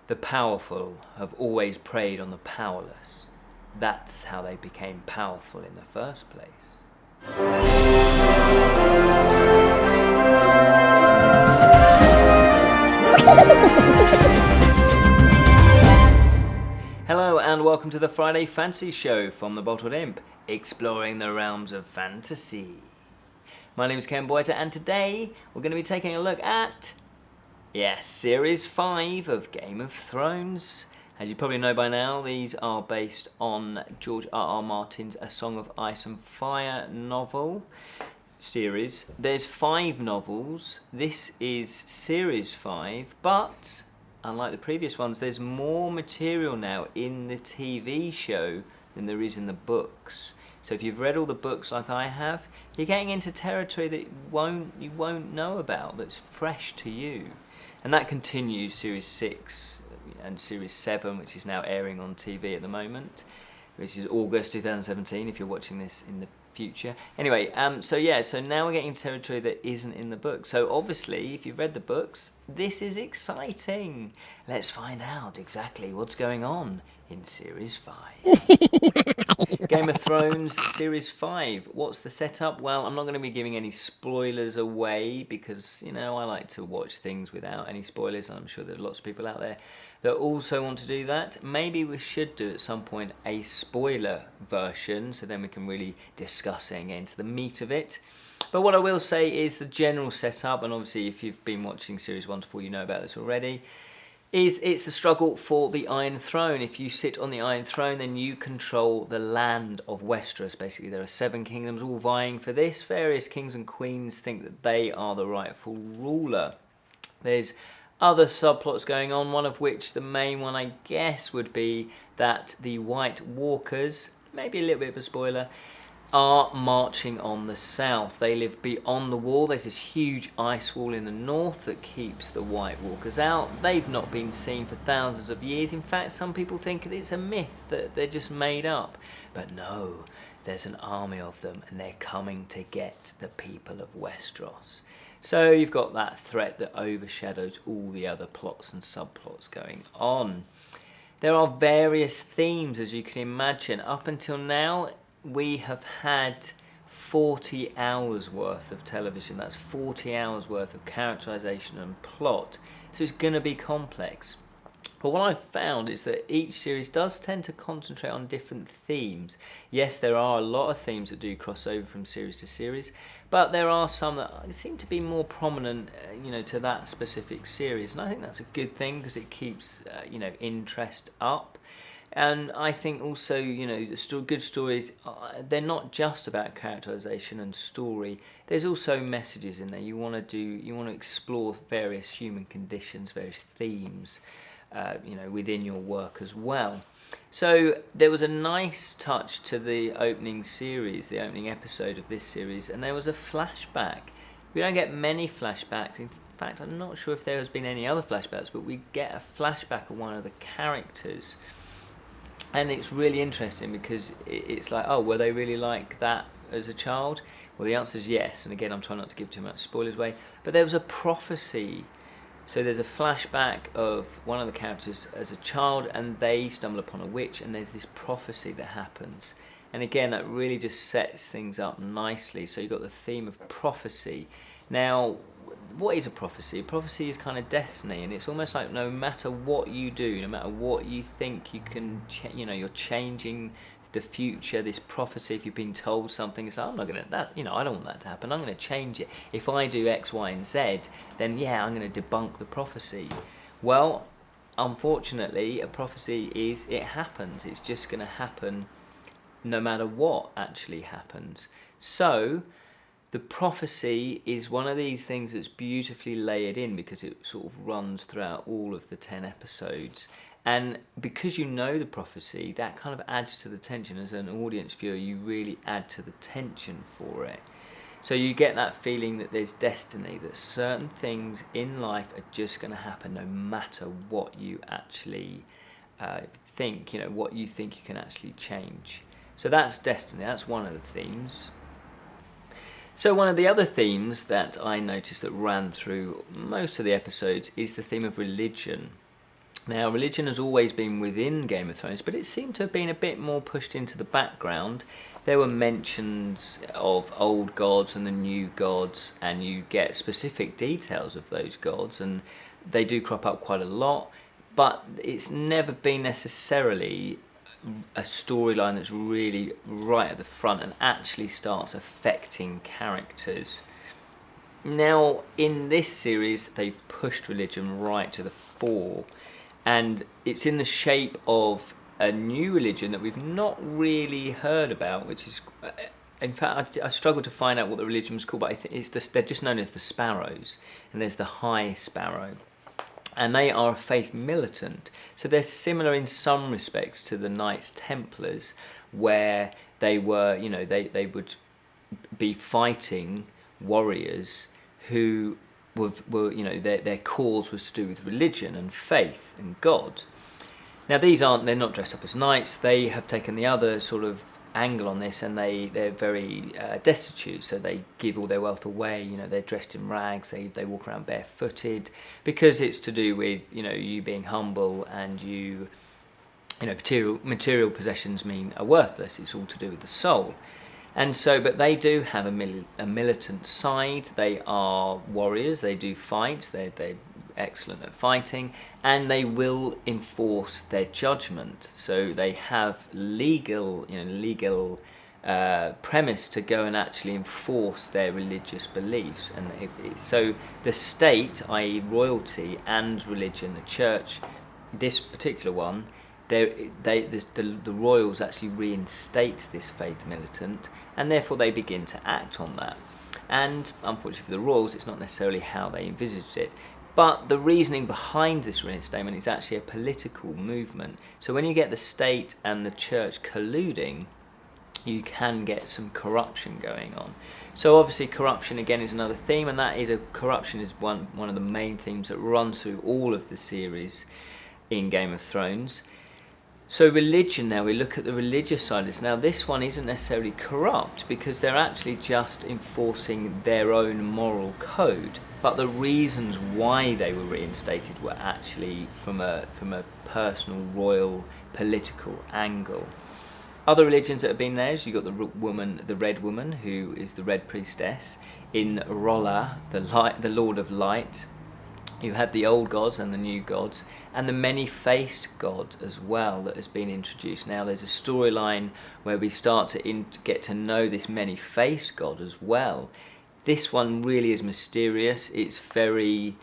The powerful have always preyed on the powerless. That's how they became powerful in the first place. Hello and welcome to the Friday Fantasy Show from the Bottled Imp, exploring the realms of fantasy. My name is Ken Boyter and today we're going to be taking a look at Series 5 of Game of Thrones. As you probably know by now, these are based on George R.R. Martin's A Song of Ice and Fire novel series. There's 5 novels. This is Series 5, but unlike the previous ones, there's more material now in the TV show than there is in the books. So if you've read all the books like I have, you're getting into territory that you won't know about, that's fresh to you. And that continues Series 6 and Series 7, which is now airing on TV at the moment, which is August 2017 if you're watching this in the future. Anyway, so now we're getting into territory that isn't in the book. So obviously, if you've read the books, this is exciting. Let's find out exactly what's going on in Series 5. Game of Thrones Series 5. What's the setup? Well, I'm not going to be giving any spoilers away because, I like to watch things without any spoilers. I'm sure there are lots of people out there that also want to do that. Maybe we should do at some point a spoiler version so then we can really discuss it and get into the meat of it. But what I will say is the general setup, and obviously if you've been watching Series 1 to 4 you know about this already, it's the struggle for the Iron Throne. If you sit on the Iron Throne, then you control the land of Westeros. Basically, there are 7 kingdoms all vying for this. Various kings and queens think that they are the rightful ruler. There's other subplots going on, one of which, the main one I guess, would be that the White Walkers, maybe a little bit of a spoiler, are marching on the south. They live beyond the wall. There's this huge ice wall in the north that keeps the White Walkers out. They've not been seen for thousands of years. In fact, some people think it's a myth that they're just made up. But no, there's an army of them and they're coming to get the people of Westeros. So you've got that threat that overshadows all the other plots and subplots going on. There are various themes, as you can imagine. Up until now, we have had 40 hours worth of television. That's 40 hours worth of characterization and plot. So it's going to be complex. But what I've found is that each series does tend to concentrate on different themes. Yes, there are a lot of themes that do cross over from series to series, but there are some that seem to be more prominent, to that specific series. And I think that's a good thing because it keeps, interest up. And I think also, good stories, they're not just about characterization and story. There's also messages in there. You want to explore various human conditions, various themes, within your work as well. So there was a nice touch to the opening series, the opening episode of this series, and there was a flashback. We don't get many flashbacks. In fact, I'm not sure if there has been any other flashbacks, but we get a flashback of one of the characters. And it's really interesting because it's like, oh, were they really like that as a child? Well, the answer is yes. And again, I'm trying not to give too much spoilers away. But there was a prophecy. So there's a flashback of one of the characters as a child and they stumble upon a witch and there's this prophecy that happens. And again, that really just sets things up nicely. So you've got the theme of prophecy. Now, what is a prophecy? A prophecy is kind of destiny, and it's almost like no matter what you do, no matter what you think you can, you're changing the future. This prophecy, if you've been told something, it's like, I'm not going to, I don't want that to happen. I'm going to change it. If I do X, Y, and Z, then yeah, I'm going to debunk the prophecy. Well, unfortunately, a prophecy it happens. It's just going to happen no matter what actually happens. So the prophecy is one of these things that's beautifully layered in because it sort of runs throughout all of the 10 episodes. And because you know the prophecy, that kind of adds to the tension. As an audience viewer, you really add to the tension for it. So you get that feeling that there's destiny, that certain things in life are just going to happen no matter what you actually think, what you think you can actually change. So that's destiny, that's one of the themes. So one of the other themes that I noticed that ran through most of the episodes is the theme of religion. Now, religion has always been within Game of Thrones, but it seemed to have been a bit more pushed into the background. There were mentions of old gods and the new gods, and you get specific details of those gods, and they do crop up quite a lot, but it's never been necessarily a storyline that's really right at the front and actually starts affecting characters. Now, in this series, they've pushed religion right to the fore, and it's in the shape of a new religion that we've not really heard about, which is, in fact, I struggled to find out what the religion was called, but I think they're just known as the Sparrows, and there's the High Sparrow, and they are a faith militant. So they're similar in some respects to the Knights Templars, where they were, they would be fighting warriors who were their cause was to do with religion and faith and God. Now they're not dressed up as knights. They have taken the other sort of angle on this, and they're very destitute, so they give all their wealth away. They're dressed in rags, they walk around barefooted, because it's to do with you being humble, and material possessions are worthless. It's all to do with the soul. And so, but they do have a militant side. They are warriors. They do fight. They're excellent at fighting, and they will enforce their judgment. So they have legal premise to go and actually enforce their religious beliefs. And so the state, i.e., royalty and religion, the church, this particular one, the royals actually reinstate this faith militant, and therefore they begin to act on that. And unfortunately for the royals, it's not necessarily how they envisaged it. But the reasoning behind this reinstatement is actually a political movement. So when you get the state and the church colluding, you can get some corruption going on. So obviously corruption again is another theme, and corruption is one of the main themes that runs through all of the series in Game of Thrones. So religion, now we look at the religious side of this. Now this one isn't necessarily corrupt, because they're actually just enforcing their own moral code, but the reasons why they were reinstated were actually from a personal, royal, political angle. Other religions that have been there, you've got the Red Woman, who is the Red Priestess, in Rolla, the Lord of Light. You had the old gods and the new gods, and the ManyFaced God as well that has been introduced. Now there's a storyline where we start to get to know this ManyFaced God as well. This one really is mysterious. It's very,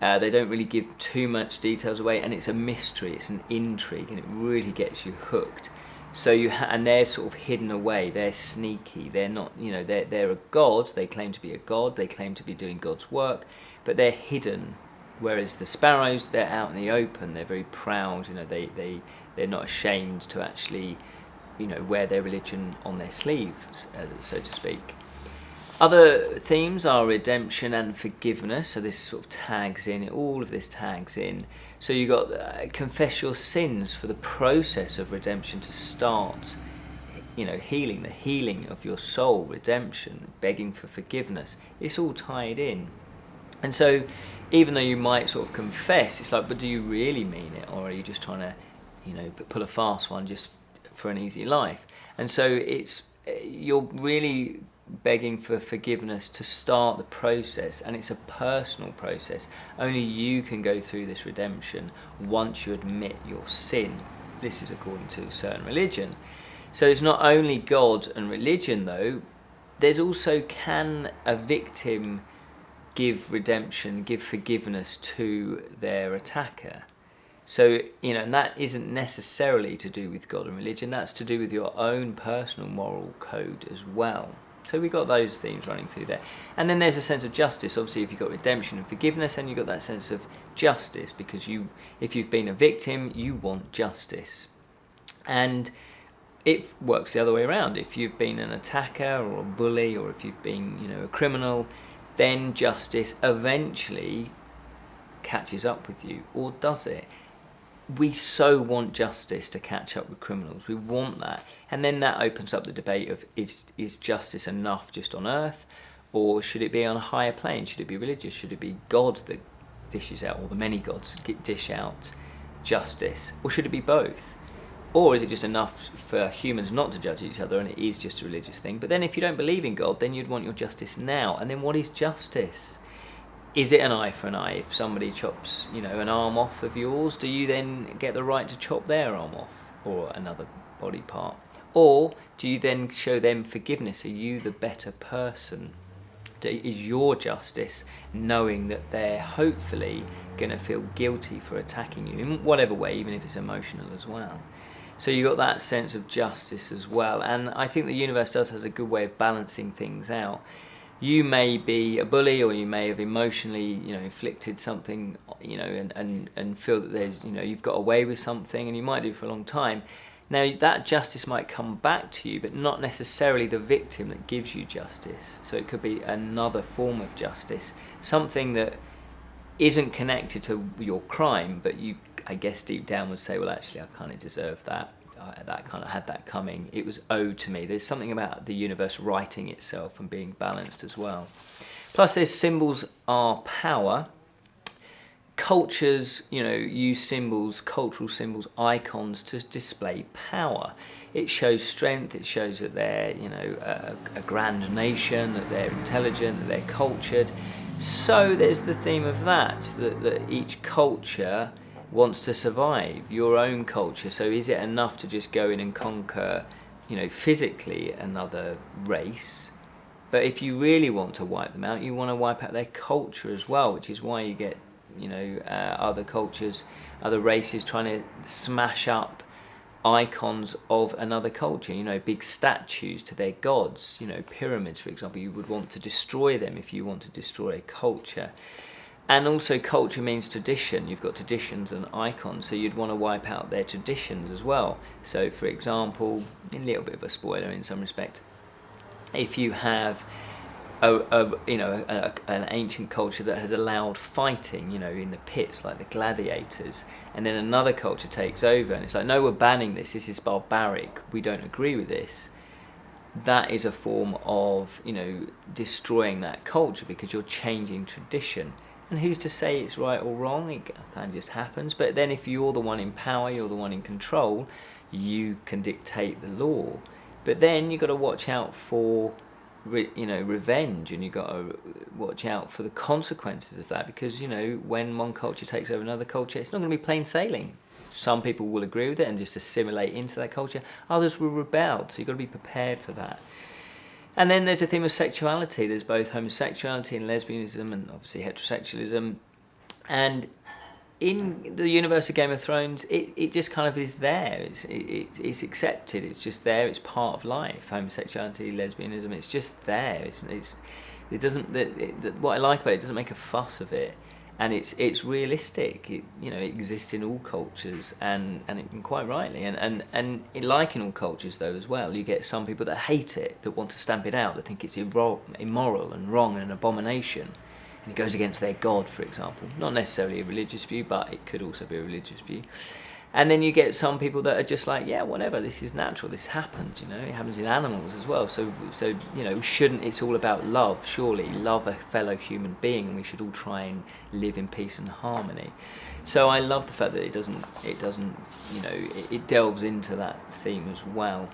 they don't really give too much details away, and it's a mystery, it's an intrigue, and it really gets you hooked. So and they're sort of hidden away, they're sneaky, they're not, they're a god, they claim to be a god, they claim to be doing God's work, but they're hidden. Whereas the Sparrows, they're out in the open, they're very proud, they're not ashamed to actually, wear their religion on their sleeves, so to speak. Other themes are redemption and forgiveness, so this sort of tags in, all of this tags in. So you've got confess your sins for the process of redemption to start, healing, the healing of your soul, redemption, begging for forgiveness. It's all tied in. And so even though you might sort of confess, it's like, but do you really mean it? Or are you just trying to, pull a fast one just for an easy life? And so you're really begging for forgiveness to start the process, and it's a personal process. Only you can go through this redemption once you admit your sin. This is according to a certain religion. So it's not only God and religion though, there's also, can a victim give redemption, give forgiveness to their attacker? So, and that isn't necessarily to do with God and religion, that's to do with your own personal moral code as well. So we got those themes running through there. And then there's a sense of justice. Obviously, if you've got redemption and forgiveness, then you've got that sense of justice, because if you've been a victim, you want justice. And it works the other way around. If you've been an attacker or a bully, or if you've been, a criminal, then justice eventually catches up with you. Or does it? We so want justice to catch up with criminals. We want that. And then that opens up the debate of, is justice enough just on earth? Or should it be on a higher plane? Should it be religious? Should it be God that dishes out, or the many gods dish out justice, or should it be both? Or is it just enough for humans not to judge each other and it is just a religious thing? But then if you don't believe in God, then you'd want your justice now. And then what is justice? Is it an eye for an eye? If somebody chops, an arm off of yours, do you then get the right to chop their arm off, or another body part? Or do you then show them forgiveness? Are you the better person? Is your justice knowing that they're hopefully going to feel guilty for attacking you in whatever way, even if it's emotional as well? So you got that sense of justice as well. And I think the universe has a good way of balancing things out. You may be a bully, or you may have emotionally, inflicted something, and feel that there's, you've got away with something, and you might do for a long time. Now that justice might come back to you, but not necessarily the victim that gives you justice. So it could be another form of justice, something that isn't connected to your crime, but you, I guess, deep down would say, well, actually, I kind of deserve that. That kind of had that coming. It was owed to me. There's something about the universe righting itself and being balanced as well. Plus, there's symbols are power. Cultures, use symbols, cultural symbols, icons to display power. It shows strength. It shows that they're, a grand nation, that they're intelligent, that they're cultured. So there's the theme of that each culture wants to survive, your own culture. So is it enough to just go in and conquer, physically another race? But if you really want to wipe them out, you want to wipe out their culture as well, which is why you get, other cultures, other races trying to smash up icons of another culture, big statues to their gods, pyramids, for example. You would want to destroy them if you want to destroy a culture. And also culture means tradition. You've got traditions and icons, so you'd want to wipe out their traditions as well. So, for example, a little bit of a spoiler in some respect, if you have an ancient culture that has allowed fighting, in the pits like the gladiators, and then another culture takes over and it's like, no, we're banning this is barbaric, we don't agree with this. That is a form of, destroying that culture because you're changing tradition. And who's to say it's right or wrong? It kind of just happens. But then if you're the one in power, you're the one in control, you can dictate the law. But then you've got to watch out for, revenge, and you've got to watch out for the consequences of that. Because, when one culture takes over another culture, it's not going to be plain sailing. Some people will agree with it and just assimilate into that culture. Others will rebel. So you've got to be prepared for that. And then there's a theme of sexuality. There's both homosexuality and lesbianism, and obviously heterosexualism. And in the universe of Game of Thrones, it just kind of is there. It's accepted. It's just there. It's part of life. Homosexuality, lesbianism. It's just there. It doesn't. What I like about it doesn't make a fuss of it, and it's realistic. It exists in all cultures, and quite rightly, and like in all cultures though as well, you get some people that hate it, that want to stamp it out, that think it's immoral and wrong and an abomination, and it goes against their God, for example. Not necessarily a religious view, but it could also be a religious view. And then you get some people that are just like, yeah, whatever, this is natural, this happens, it happens in animals as well. So shouldn't, it's all about love, surely, love a fellow human being, and we should all try and live in peace and harmony. So I love the fact that it delves into that theme as well.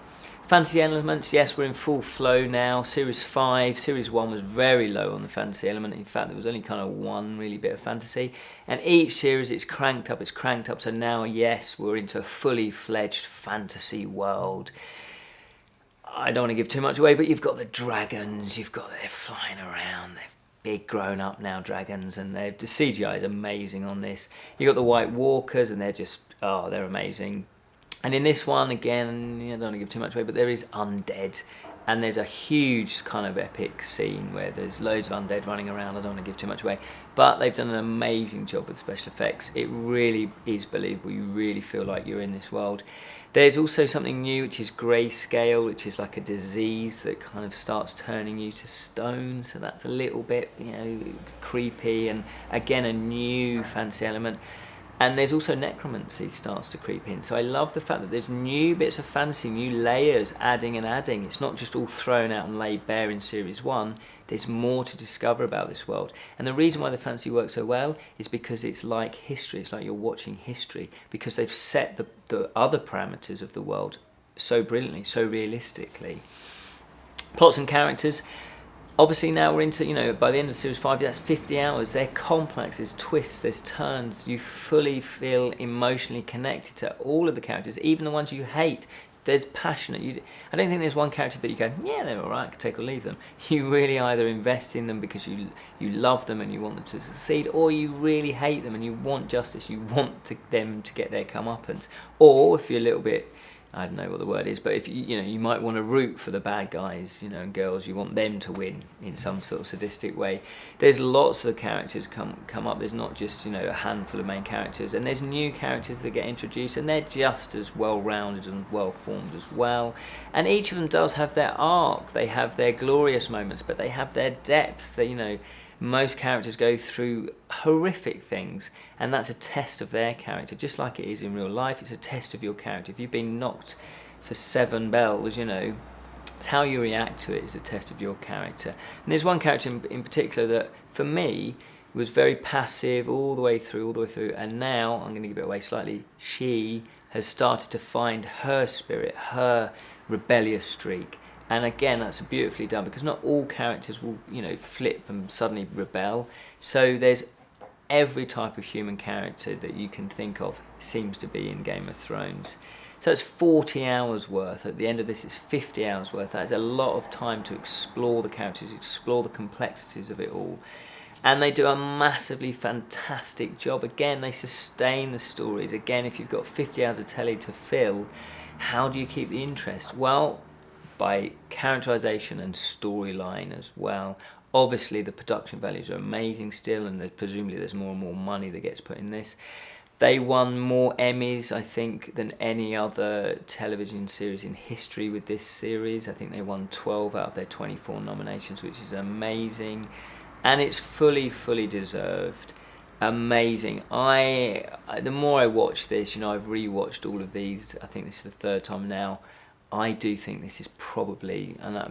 Fantasy elements, yes, we're in full flow now. Series 5, Series 1 was very low on the fantasy element. In fact, there was only kind of one really bit of fantasy. And each series, it's cranked up. So now, yes, we're into a fully fledged fantasy world. I don't want to give too much away, but you've got the dragons. They're flying around. They're big grown up now dragons, and the CGI is amazing on this. You've got the White Walkers, and they're amazing. And in this one, again, I don't want to give too much away, but there is undead. And there's a huge kind of epic scene where there's loads of undead running around. I don't want to give too much away. But they've done an amazing job with special effects. It really is believable. You really feel like you're in this world. There's also something new, which is grayscale, which is like a disease that kind of starts turning you to stone. So that's a little bit, creepy. And again, a new fantasy element. And there's also necromancy starts to creep in. So I love the fact that there's new bits of fantasy, new layers adding and adding. It's not just all thrown out and laid bare in Series 1. There's more to discover about this world. And the reason why the fantasy works so well is because it's like history. It's like you're watching history, because they've set the other parameters of the world so brilliantly, so realistically. Plots and characters. Obviously now we're into, by the end of Series 5, that's 50 hours. They're complex, there's twists, there's turns. You fully feel emotionally connected to all of the characters, even the ones you hate. There's passionate. I don't think there's one character that you go, yeah, they're all right, I could take or leave them. You really either invest in them because you love them and you want them to succeed, or you really hate them and you want justice. You want them to get their comeuppance. Or if you're a little bit, I don't know what the word is, but if you might want to root for the bad guys, and girls, you want them to win in some sort of sadistic way. There's lots of characters come up. There's not just a handful of main characters, and there's new characters that get introduced, and they're just as well-rounded and well-formed as well. And each of them does have their arc. They have their glorious moments, but they have their depth. Most characters go through horrific things, and that's a test of their character, just like it is in real life. It's a test of your character. If you've been knocked for 7 bells, it's how you react to it is a test of your character. And there's one character in particular that, for me, was very passive all the way through, and now, I'm going to give it away slightly, she has started to find her spirit, her rebellious streak. And again, that's beautifully done, because not all characters will, flip and suddenly rebel. So there's every type of human character that you can think of seems to be in Game of Thrones. So it's 40 hours worth. At the end of this, it's 50 hours worth. That's a lot of time to explore the characters, explore the complexities of it all. And they do a massively fantastic job. Again, they sustain the stories. Again, if you've got 50 hours of telly to fill, how do you keep the interest? Well, by characterization and storyline as well. Obviously, the production values are amazing still, and presumably there's more and more money that gets put in this. They won more Emmys, I think, than any other television series in history with this series. I think they won 12 out of their 24 nominations, which is amazing. And it's fully deserved. Amazing. The more I watch this, I've rewatched all of these. I think this is the 3rd time now. I do think this is probably, and I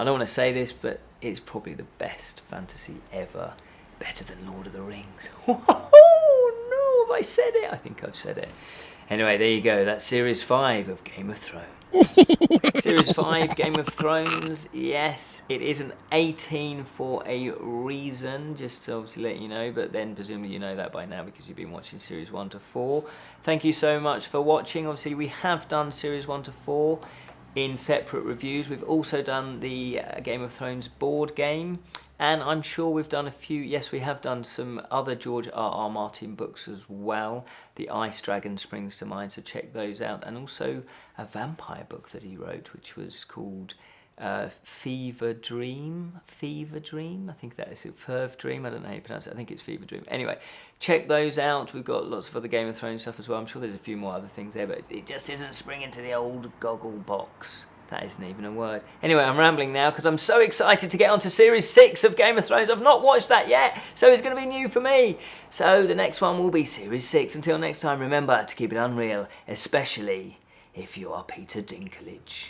don't want to say this, but it's probably the best fantasy ever. Better than Lord of the Rings. Oh, no, have I said it? I think I've said it. Anyway, there you go. That's Series 5 of Game of Thrones. Series 5, Game of Thrones. Yes, it is an 18 for a reason, just to obviously let you know, but then presumably you know that by now because you've been watching Series 1 to 4. Thank you so much for watching. Obviously, we have done Series 1 to 4 in separate reviews. We've also done the Game of Thrones board game, and I'm sure we've done a few, yes, we have done some other George R.R. Martin books as well. The Ice Dragon springs to mind, so check those out. And also a vampire book that he wrote, which was called Fever Dream, I think that is it, Ferv Dream, I don't know how you pronounce it, I think it's Fever Dream. Anyway, check those out. We've got lots of other Game of Thrones stuff as well. I'm sure there's a few more other things there, but it just isn't springing to the old goggle box. That isn't even a word. Anyway, I'm rambling now because I'm so excited to get on to Series 6 of Game of Thrones. I've not watched that yet, so it's going to be new for me. So the next one will be Series 6. Until next time, remember to keep it unreal, especially if you are Peter Dinklage.